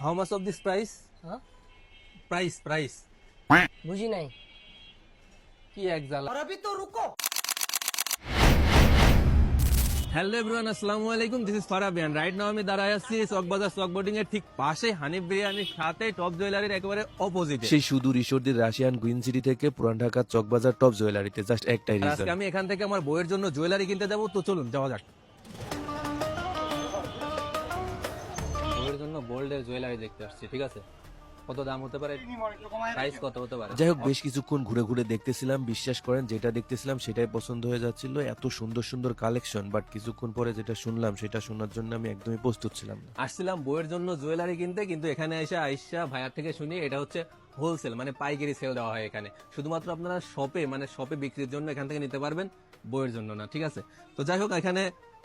How much of this price? হ্যাঁ price বুঝি নাই। কি এক জ্বালা। হ্যালো এভরিওয়ান, আসসালামু আলাইকুম। This is Farabian. Right now আমি দাঁড়ায় আছি চকবাজার চক বোর্ডিং এর ঠিক পাশে হানিফ বিরিয়ানির সাথে টপ জুয়েলারির একেবারে অপোজিটে। সেই সুদূর ঈশ্বরদীর রাশিয়ান কুইন সিটি থেকে পুরান ঢাকার চকবাজার টপ জুয়েলারিতে জাস্ট একটাই আজকে রিজন। আমি এখান থেকে আমার বইয়ের জন্য জুয়েলারি কিনতে যাবো, তো চলুন যাওয়া যাক। বইয়ের জন্য গোল্ডের জুয়েলারি দেখতে আসছি, ঠিক আছে? কত দাম হতে পারে, প্রাইস কত হতে পারে? যাই হোক, বেশ কিছুক্ষণ ঘুরে ঘুরে দেখতেছিলাম, বিশ্বাস করেন যেটা দেখতেছিলাম সেটাই পছন্দ হয়ে যাচ্ছিল। এত সুন্দর সুন্দর কালেকশন, বাট কিছুক্ষণ পরে যেটা শুনলাম সেটা শোনার জন্য আমি একদমই প্রস্তুত ছিলাম না। আসছিলাম বইয়ের জন্য জুয়েলারি কিনতে, কিন্তু এখানে এসে আইসা ভাইয়ার থেকে শুনি এটা হচ্ছে হোলসেল, মানে পাইকারি সেল দেওয়া হয় এখানে। শুধুমাত্র আপনারা শপে বিক্রির জন্য এখান থেকে নিতে পারবেন, বইয়ের জন্য না, ঠিক আছে? তো যাই হোক, এখানে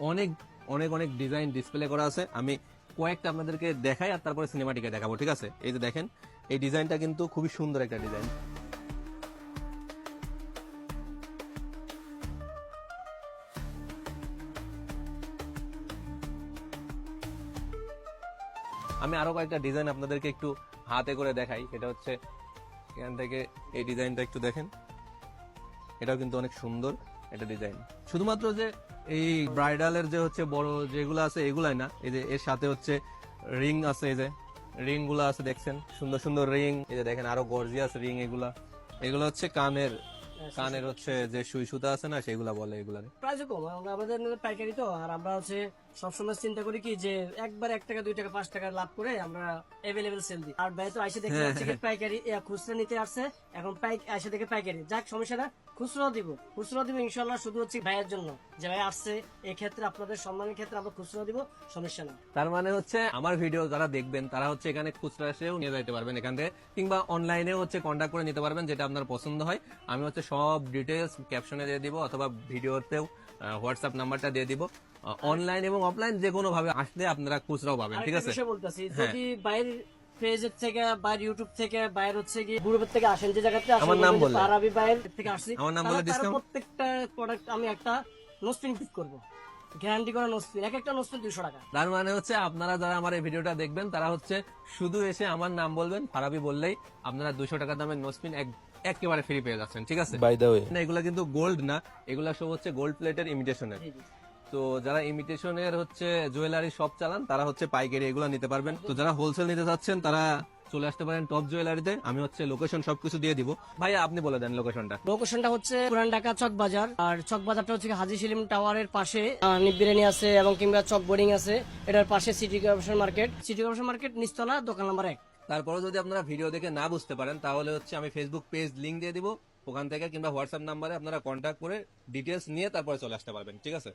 অনেক অনেক অনেক ডিজাইন ডিসপ্লে করা আছে। আমি কয়েকটা আপনাদেরকে দেখাই আর তারপরে সিনেমাটিকে দেখাবো, ঠিক আছে? এই যে দেখেন, এই ডিজাইনটা কিন্তু খুবই সুন্দর একটা ডিজাইন। আমি আরো কয়েকটা ডিজাইন আপনাদেরকে একটু হাতে করে দেখাই। এটা হচ্ছে এখান থেকে এই ডিজাইনটা একটু দেখেন, এটাও কিন্তু অনেক সুন্দর একটা ডিজাইন। শুধুমাত্র যে এই ব্রাইডালের যে হচ্ছে বড় যেগুলো আছে এগুলাই না, এই যে এর সাথে হচ্ছে রিং আছে, এই যে রিং গুলো আছে দেখছেন, সুন্দর সুন্দর রিং। এই যে দেখেন আরো গর্জিয়াস রিং। এগুলো হচ্ছে কানের হচ্ছে যে সুই সুতা আছে না, সেগুলা বলে এগুলা। প্রাইস কম, আমাদের পাইকারি তো। আর আমরা হচ্ছে সবসময় চিন্তা করি কি যে একবার 1 টাকা 2 টাকা 5 টাকা লাভ করে আমরা এভেলেবেল সেল দিই। আর ভাই তো আইসে দেখতে পাচ্ছি কি পাইকারি খুচরা নিতে আসছে, এখন আইসে দেখে পাইকারি। যাক, সমস্যা না, খুচরা দিব ইনশাল্লাহ। শুধু হচ্ছে ভাইয়ের জন্য যে ভাই আসছে, এই ক্ষেত্রে আপনাদের সম্মানের ক্ষেত্রে আমরা খুচরা দিব, সমস্যা না। তার মানে হচ্ছে আমার ভিডিও যারা দেখবেন তারা হচ্ছে এখানে খুচরা এসেও নিয়ে যাইতে পারবেন এখান থেকে, কিংবা অনলাইনেও হচ্ছে কন্ট্যাক্ট করে নিতে পারবেন, যেটা আপনার পছন্দ হয়। আমি হচ্ছে সব ডিটেলস ক্যাপশনে দিয়ে দিব, অথবা ভিডিওতেও হোয়াটসঅ্যাপ নাম্বারটা দিয়ে দিব। অনলাইন এবং অফলাইন যে কোনো ভাবে আসলে আপনারা খুচরাও পাবেন, ঠিক আছে? বিষয় বলতেছি, হ্যাঁ। যদি বাইরের ফেসবুক থেকে, বাইরের ইউটিউব থেকে, বাইরে হচ্ছে কি গ্রুপের থেকে আসেন, যে জায়গাতে আমার নাম বললে। পারাবি বাইরের থেকে আসছি, আমার নাম বললে তারা discount? প্রত্যেকটা প্রোডাক্ট আমি একটা নোসপিন গিফট করবো, গ্যারান্টি করা নোসপিন। একটা নোসপিন 200 টাকা। তার মানে হচ্ছে আপনারা যারা আমার এই ভিডিওটা দেখবেন তারা হচ্ছে শুধু এসে আমার নাম বলবেন, ফারাবি বললেই আপনারা 200 টাকা দামের নোসপিন একেবারে ফ্রি পেয়ে যাচ্ছেন, ঠিক আছে? বাই দ্য ওয়ে, না, এগুলা কিন্তু গোল্ড না, এগুলা সব হচ্ছে গোল্ড প্লেটের ইমিটেশনের। জি, জি। তো যারা ইমিটেশনের হচ্ছে জুয়েলারি শপ চালান তারা হচ্ছে পাইকারি এগুলো নিতে পারবেন। তো যারা হোলসেল নিতে চাচ্ছেন তারা চলে আসতে পারেন টপ জুয়েলারিতে। আমি হচ্ছে লোকেশন সবকিছু দিয়ে দিব। ভাইয়া আপনি বলে দেন লোকেশনটা। লোকেশনটা হচ্ছে পুরান ঢাকা চক বাজার। আর চক বাজারটা হচ্ছে হাজী সেলিম টাওয়ারের পাশে নিব বিরিয়ানি আছে, এবং কিংবা চক বোর্ডিং আছে, এটার পাশে সিটি কর্পোরেশন মার্কেট নিচতলা, দোকান নাম্বার 1। তারপরে যদি আপনারা ভিডিও দেখে না বুঝতে পারেন তাহলে হচ্ছে আমি ফেসবুক পেজ লিংক দিয়ে দিব, ওখান থেকে কিংবা হোয়াটসঅ্যাপ নাম্বারে আপনারা কন্ট্যাক্ট করে ডিটেলস নিয়ে তারপরে চলে আসতে পারবেন, ঠিক আছে?